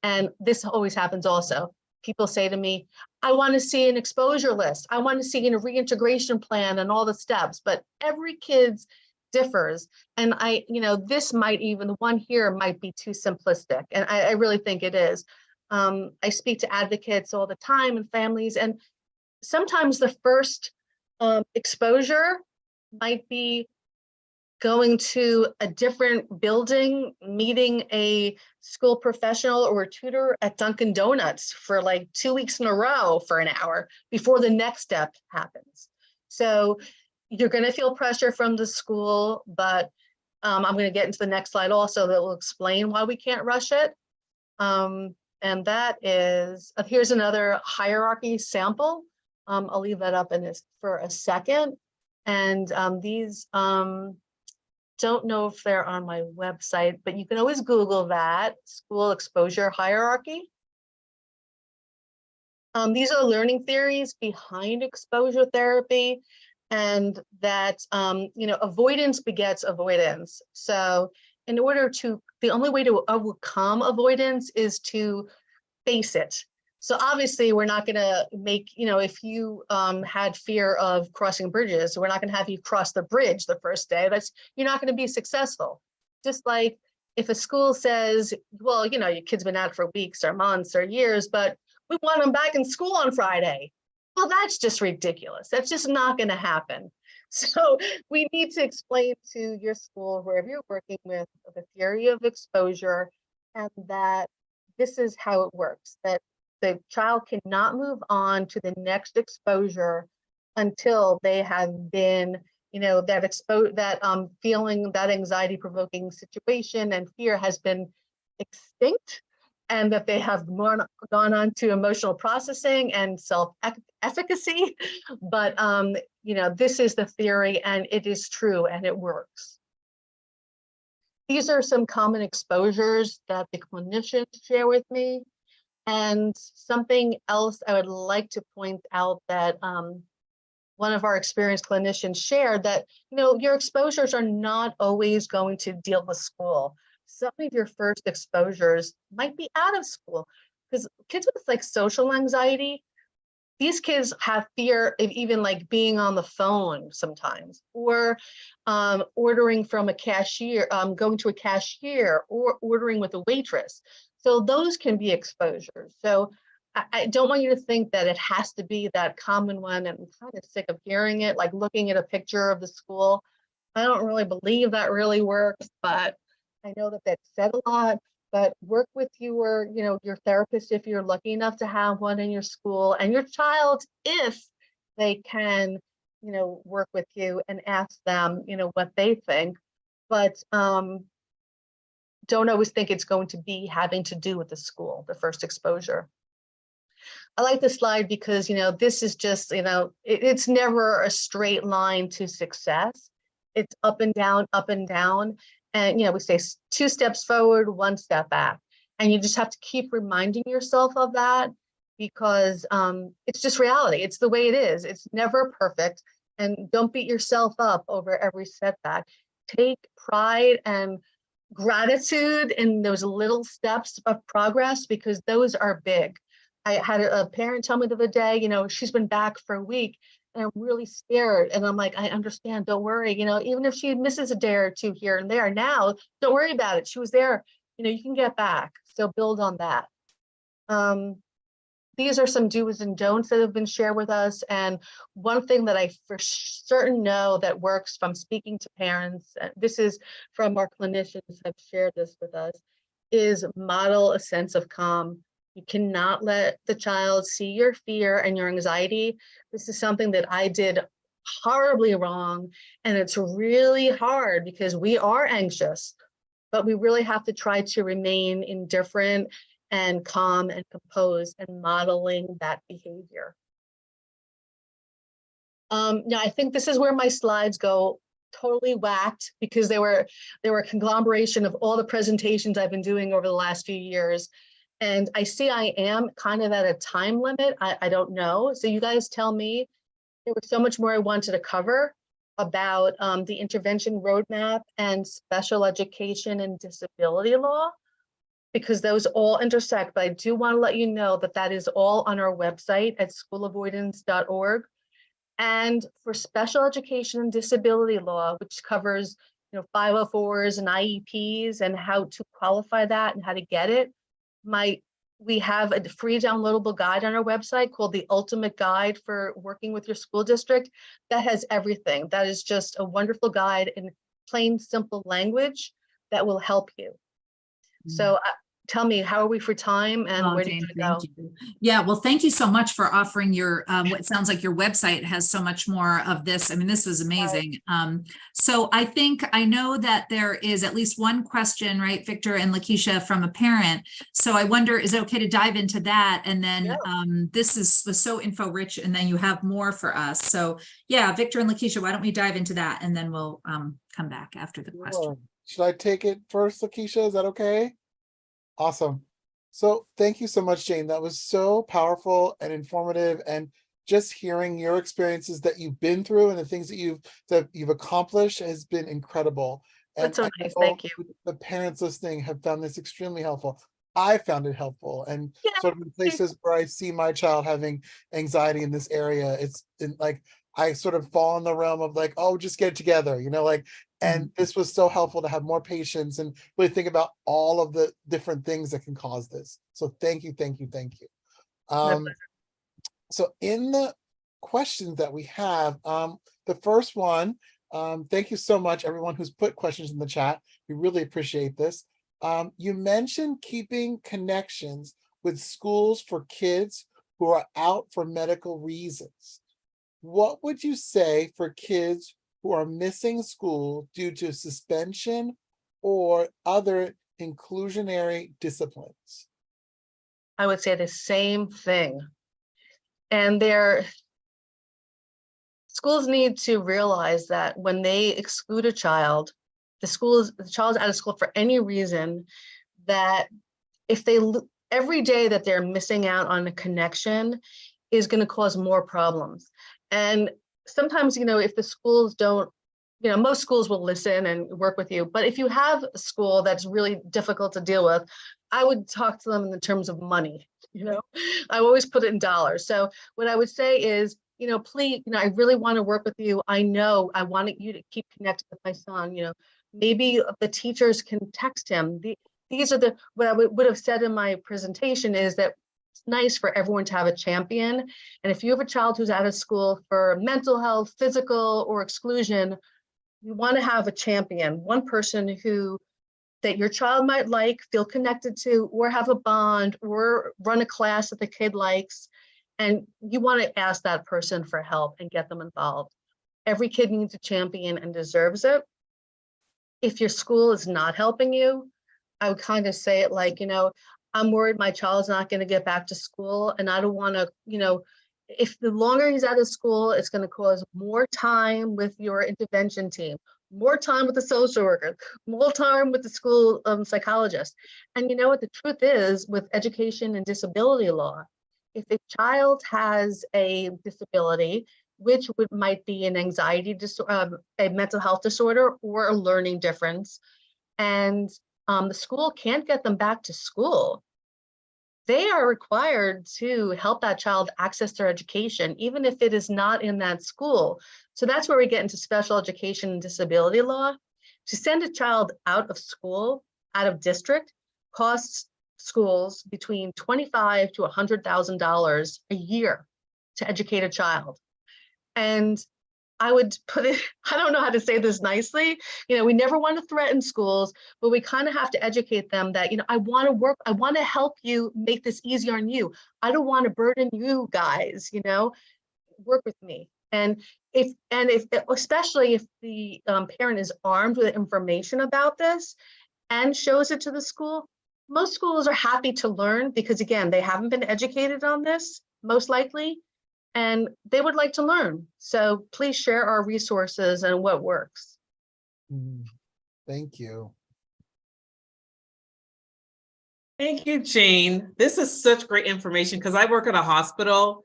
And this always happens also. People say to me, I want to see an exposure list. I want to see a reintegration plan and all the steps, but every kid's differs. And this might even, the one here might be too simplistic. And I really think it is. I speak to advocates all the time and families, and sometimes the first exposure might be going to a different building, meeting a school professional or a tutor at Dunkin' Donuts for like 2 weeks in a row for an hour before the next step happens. So you're going to feel pressure from the school, but I'm going to get into the next slide also that will explain why we can't rush it. And that is, here's another hierarchy sample. I'll leave that up in this for a second. And these, don't know if they're on my website, but you can always Google that, school exposure hierarchy. These are learning theories behind exposure therapy, and that, you know, avoidance begets avoidance. So in order to, the only way to overcome avoidance is to face it. So obviously we're not going to make, you know, if you had fear of crossing bridges, we're not going to have you cross the bridge the first day. That's, you're not going to be successful. Just like if a school says, well, you know, your kid's been out for weeks or months or years, but we want them back in school on Friday. Well, that's just ridiculous. That's just not going to happen. So we need to explain to your school, wherever you're working with, the theory of exposure, and that this is how it works, that the child cannot move on to the next exposure until they have been, you know, that feeling, that anxiety provoking situation and fear has been extinct, and that they have gone on to emotional processing and self-efficacy. But you know, this is the theory, and it is true, and it works. These are some common exposures that the clinicians share with me. And something else I would like to point out that one of our experienced clinicians shared, that, you know, your exposures are not always going to deal with school. Some of your first exposures might be out of school, because kids with like social anxiety, these kids have fear of even like being on the phone sometimes, or ordering from a cashier, going to a cashier, or ordering with a waitress. So those can be exposures. So I don't want you to think that it has to be that common one. And I'm kind of sick of hearing it, like looking at a picture of the school. I don't really believe that really works, but I know that that's said a lot. But work with your, you know, your therapist if you're lucky enough to have one in your school, and your child if they can, you know, work with you and ask them, you know, what they think. But don't always think it's going to be having to do with the school, the first exposure. I like this slide because, you know, this is just, you know, it's never a straight line to success. It's up and down, up and down. And, you know, we say 2 steps forward, 1 step back. And you just have to keep reminding yourself of that, because it's just reality. It's the way it is. It's never perfect. And don't beat yourself up over every setback. Take pride and gratitude in those little steps of progress, because those are big. I had a parent tell me the other day, you know, she's been back for a week and I'm really scared. And I'm like, I understand, don't worry. You know, even if she misses a day or 2 here and there now, don't worry about it. She was there, you know, you can get back. So build on that. These are some do's and don'ts that have been shared with us. And one thing that I for certain know that works from speaking to parents, this is from our clinicians have shared this with us, is model a sense of calm. You cannot let the child see your fear and your anxiety. This is something that I did horribly wrong. And it's really hard because we are anxious, but we really have to try to remain indifferent and calm and composed and modeling that behavior. Now, I think this is where my slides go totally whacked, because they were a conglomeration of all the presentations I've been doing over the last few years. And I see I am kind of at a time limit. I don't know. So you guys tell me. There was so much more I wanted to cover about the intervention roadmap and special education and disability law, because those all intersect. But I do want to let you know that that is all on our website at schoolavoidance.org. And for special education and disability law, which covers, you know, 504s and IEPs and how to qualify that and how to get it, we have a free downloadable guide on our website called The Ultimate Guide for Working with Your School District. That has everything. That is just a wonderful guide in plain, simple language that will help you. So tell me, how are we for time and Oh, where do you Jane, want thank to you. Yeah, well, thank you so much for offering your, what sounds like your website has so much more of this. I mean, this was amazing. So I think I know that there is at least one question, right, Victor and Lakeisha, from a parent. So I wonder, is it okay to dive into that? And then this was so info rich, and then you have more for us. So yeah, Victor and Lakeisha, why don't we dive into that, and then we'll come back after the question. Sure. Should I take it first, Lakeisha? Is that okay? Awesome. So thank you so much, Jane. That was so powerful and informative, and just hearing your experiences that you've been through and the things that you've accomplished has been incredible. And That's so I nice. know Thank you. the parents listening have found this extremely helpful. I found it helpful, and Yeah. sort of in places where I see my child having anxiety in this area, it's like I sort of fall in the realm of like, oh, just get it together, like. And this was so helpful to have more patience and really think about all of the different things that can cause this. So thank you, thank you, thank you. My pleasure. So in the questions that we have, the first one, thank you so much, everyone who's put questions in the chat. We really appreciate this. You mentioned keeping connections with schools for kids who are out for medical reasons. What would you say for kids who are missing school due to suspension or other inclusionary disciplines? I would say the same thing. And schools need to realize that when they exclude a child, the child is out of school for any reason, that if every day that they're missing out on a connection is going to cause more problems. And sometimes, if the schools don't, most schools will listen and work with you. But if you have a school that's really difficult to deal with, I would talk to them in the terms of money. I always put it in dollars. So what I would say is, please, I really want to work with you. I know I wanted you to keep connected with my son. Maybe the teachers can text him. These are what I would have said in my presentation is that it's nice for everyone to have a champion. And if you have a child who's out of school for mental health, physical, or exclusion, you want to have a champion, one person that your child might feel connected to, or have a bond, or run a class that the kid likes. And you want to ask that person for help and get them involved. Every kid needs a champion and deserves it. If your school is not helping you, I would kind of say it like, I'm worried my child's not going to get back to school, and I don't want to, if the longer he's out of school, it's going to cause more time with your intervention team, more time with the social worker, more time with the school psychologist. And you know what the truth is with education and disability law, if a child has a disability, which might be an anxiety disorder, a mental health disorder, or a learning difference, and the school can't get them back to school, they are required to help that child access their education, even if it is not in that school. So that's where we get into special education and disability law. To send a child out of school, out of district, costs schools between $25,000 to $100,000 a year to educate a child. And I would put it, I don't know how to say this nicely. We never want to threaten schools, but we kind of have to educate them that, I want to work, I want to help you make this easier on you. I don't want to burden you guys, work with me. And if especially if the parent is armed with information about this and shows it to the school, most schools are happy to learn because, again, they haven't been educated on this, most likely. And they would like to learn. So please share our resources and what works. Thank you. Thank you, Jane. This is such great information because I work at a hospital.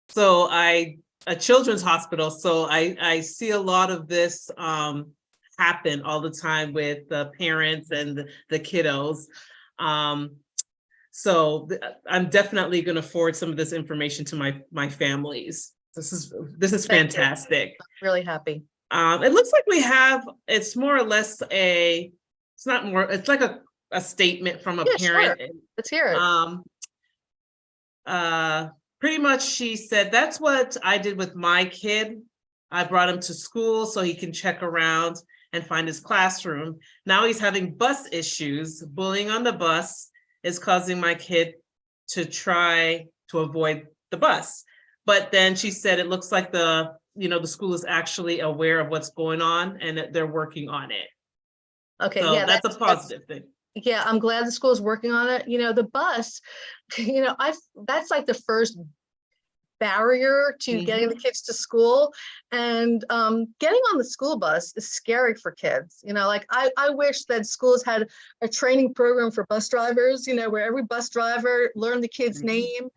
So a children's hospital. So I see a lot of this happen all the time with the parents and the kiddos. So I'm definitely going to forward some of this information to my families. This is fantastic. I'm really happy. It looks like it's more or less it's like a statement from a parent. Sure. Let's hear it. Pretty much she said, that's what I did with my kid. I brought him to school so he can check around and find his classroom. Now he's having bus issues, bullying on the bus, is causing my kid to try to avoid the bus. But then she said, it looks like the school is actually aware of what's going on and that they're working on it. Okay, So yeah, that's a positive thing. yeah, I'm glad the school is working on it. The bus, that's like the first barrier to getting the kids to school, and getting on the school bus is scary for kids. Like I wish that schools had a training program for bus drivers, where every bus driver learned the kid's name.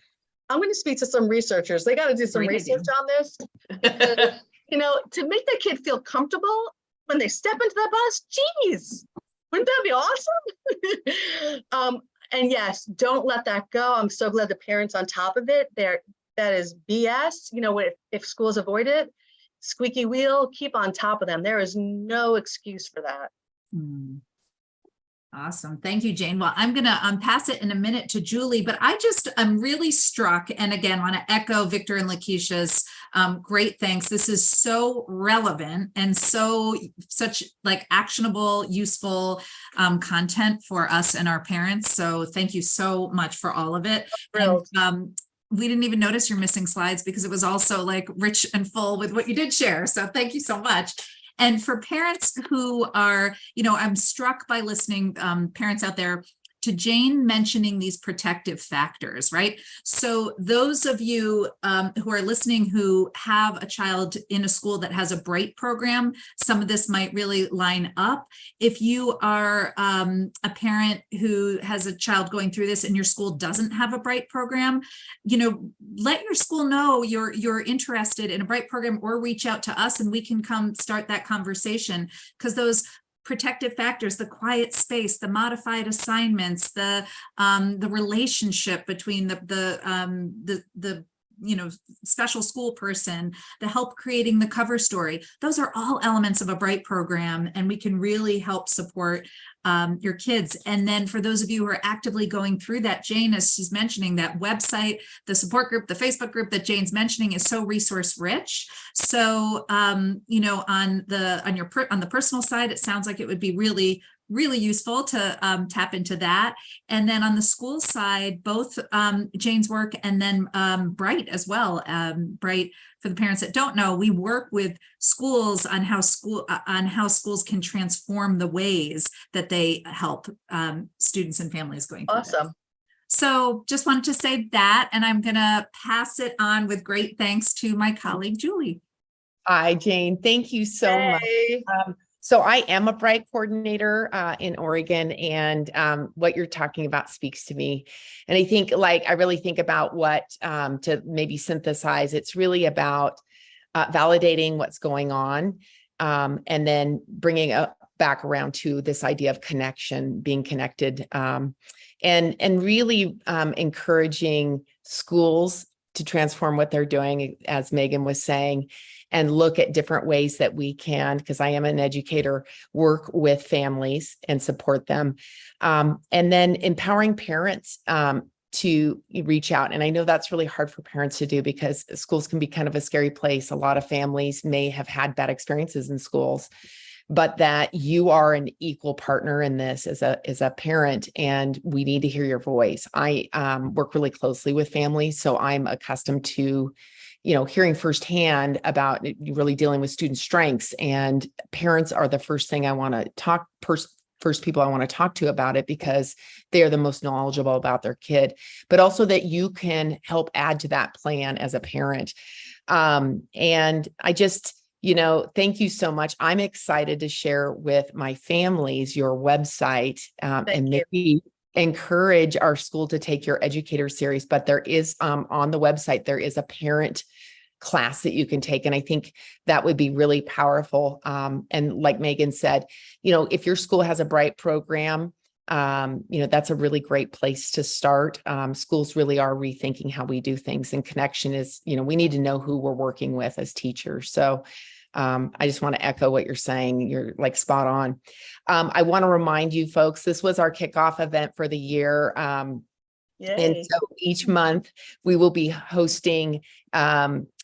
I'm going to speak to some researchers. They got to do some Great research idea. on this, because, to make the kid feel comfortable when they step into the bus, geez, wouldn't that be awesome? And yes, don't let that go. I'm so glad the parents on top of it. That is BS. If schools avoid it, squeaky wheel, keep on top of them. There is no excuse for that. Hmm. Awesome. Thank you, Jane. Well, I'm going to pass it in a minute to Julie, but I'm really struck. And again, want to echo Victor and Lakeisha's great thanks. This is so relevant and such like actionable, useful content for us and our parents. So thank you so much for all of it. And, we didn't even notice your missing slides because it was also like rich and full with what you did share. So thank you so much. And for parents who are, I'm struck by listening, parents out there, to Jane mentioning these protective factors, right? So those of you who are listening who have a child in a school that has a Bright program, some of this might really line up. If you are a parent who has a child going through this and your school doesn't have a Bright program, let your school know you're interested in a Bright program, or reach out to us and we can come start that conversation, because those protective factors, the quiet space, the modified assignments, the relationship between the special school person, the help creating the cover story, those are all elements of a Bright program, and we can really help support your kids. And then for those of you who are actively going through that, Jane, as she's mentioning, that website, the support group, the Facebook group that Jane's mentioning is so resource rich. So, on the personal side, it sounds like it would be really useful to tap into that. And then on the school side, both Jane's work and then Bright as well. Bright, for the parents that don't know, we work with schools on how schools can transform the ways that they help students and families going through Awesome. this. So just wanted to say that, and I'm going to pass it on with great thanks to my colleague, Julie. Hi, Jane. Thank you so much. So I am a Bright coordinator in Oregon, and what you're talking about speaks to me. And I think, I really think about what to maybe synthesize. It's really about validating what's going on, and then bringing back around to this idea of connection, being connected, and really encouraging schools to transform what they're doing, as Megan was saying, and look at different ways that we can, because I am an educator, work with families and support them. And then empowering parents to reach out. And I know that's really hard for parents to do, because schools can be kind of a scary place. A lot of families may have had bad experiences in schools, but that you are an equal partner in this as a parent, and we need to hear your voice. I work really closely with families, so I'm accustomed to hearing firsthand about really dealing with student strengths, and parents are the first thing I want to first people I want to talk to about it, because they are the most knowledgeable about their kid, but also that you can help add to that plan as a parent. And I just, thank you so much. I'm excited to share with my families your website, and maybe encourage our school to take your educator series. But there is on the website, there is a parent class that you can take. And I think that would be really powerful. And like Megan said, if your school has a Bright program, that's a really great place to start. Schools really are rethinking how we do things, and connection is, we need to know who we're working with as teachers. So I just want to echo what you're saying. You're spot on. I want to remind you folks, this was our kickoff event for the year. And so each month we will be hosting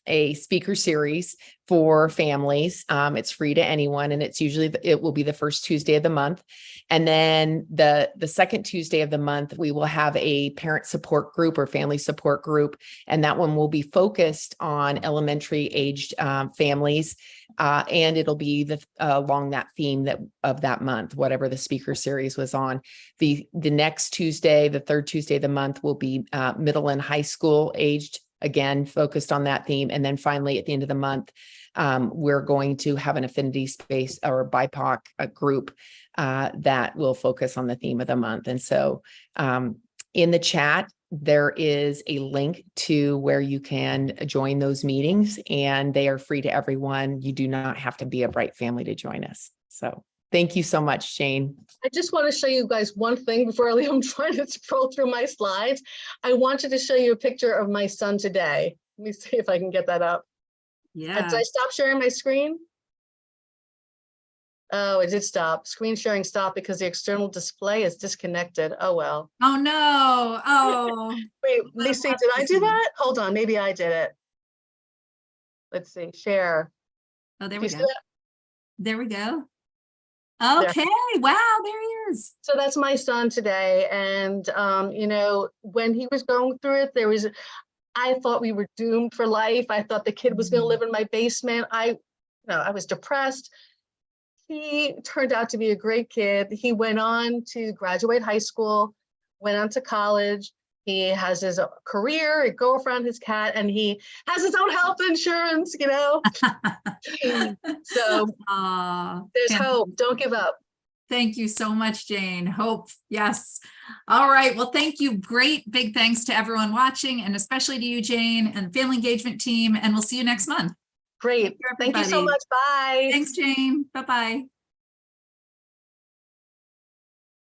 a speaker series for families. It's free to anyone, and it will be the first Tuesday of the month. And then the second Tuesday of the month, we will have a parent support group or family support group. And that one will be focused on elementary aged families. And it'll be along that theme of that month, whatever the speaker series was on. The next Tuesday, the third Tuesday of the month, will be middle and high school aged, again, focused on that theme. And then finally, at the end of the month, we're going to have an affinity space or BIPOC group that will focus on the theme of the month. And so in the chat, there is a link to where you can join those meetings, and they are free to everyone. You do not have to be a Bright family to join us. So thank you so much, Jane. I just want to show you guys one thing before I leave. I'm trying to scroll through my slides. I wanted to show you a picture of my son today. Let me see if I can get that up. Yeah. Did I stop sharing my screen? Oh, it did stop. Screen sharing stopped because the external display is disconnected. Oh, well. Oh, no. Oh, Wait, let me see. Did I do that? Hold on. Maybe I did it. Let's see. Share. oh, there Do we you see go. that? There we go. Okay. Wow. There he is. So that's my son today. And, you know, when he was going through it, I thought we were doomed for life. I thought the kid was going to live in my basement. I was depressed. He turned out to be a great kid. He went on to graduate high school, went on to college. He has his career, a girlfriend, his cat, and he has his own health insurance, you know. So there's hope. Don't give up. Thank you so much, Jane. Hope. Yes. All right. Well, thank you. Great. Big thanks to everyone watching, and especially to you, Jane, and the family engagement team. And we'll see you next month. Great. Thank you so much. Bye. Thanks, Jane. Bye-bye.